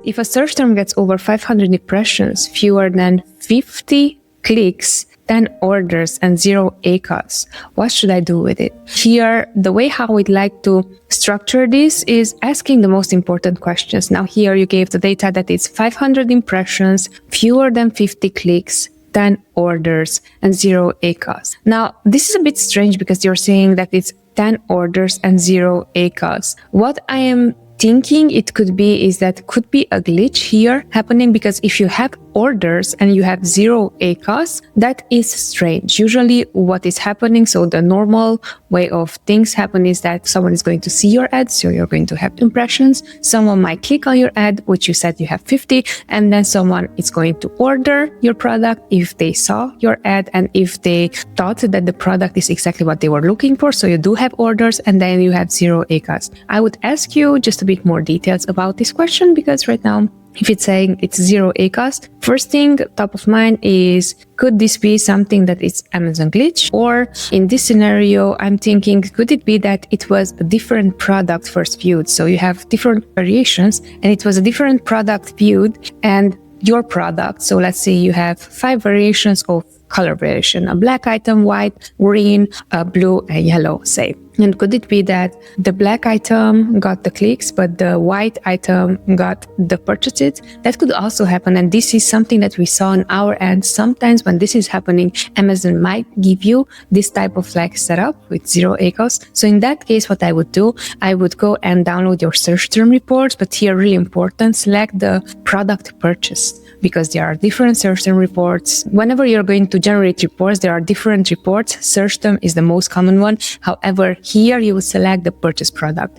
if a search term gets over 500 impressions, fewer than 50 clicks, 10 orders and 0 ACOS, what should I do with it? Here, the way how we'd like to structure this is asking the most important questions. Now here you gave the data that it's 500 impressions, fewer than 50 clicks, 10 orders and 0 ACOS. Now, this is a bit strange because you're saying that it's 10 orders and 0 ACOS. What I am thinking it could be is that could be a glitch here happening, because if you have orders and you have 0 ACOS, that is strange. Usually what is happening, so the normal way of things happen is that someone is going to see your ad, so you're going to have impressions. Someone might click on your ad, which you said you have 50, and then someone is going to order your product if they saw your ad and if they thought that the product is exactly what they were looking for. So you do have orders and then you have 0 ACOS. I would ask you just a bit more details about this question, because right now, if it's saying it's 0 ACOS, first thing top of mind is, could this be something that is Amazon glitch? Or in this scenario, I'm thinking, could it be that it was a different product first viewed? So you have different variations and it was a different product viewed and your product. So let's say you have 5 variations of color variation, a black item, white, green, blue, and yellow, say. And could it be that the black item got the clicks, but the white item got the purchases? That could also happen. And this is something that we saw on our end. Sometimes when this is happening, Amazon might give you this type of like setup with 0 ACOS. So in that case, what I would do, I would go and download your search term reports. But here, really important, select the product purchased, because there are different search term reports. Whenever you're going to generate reports, there are different reports. Search term is the most common one. However, here you will select the purchase product.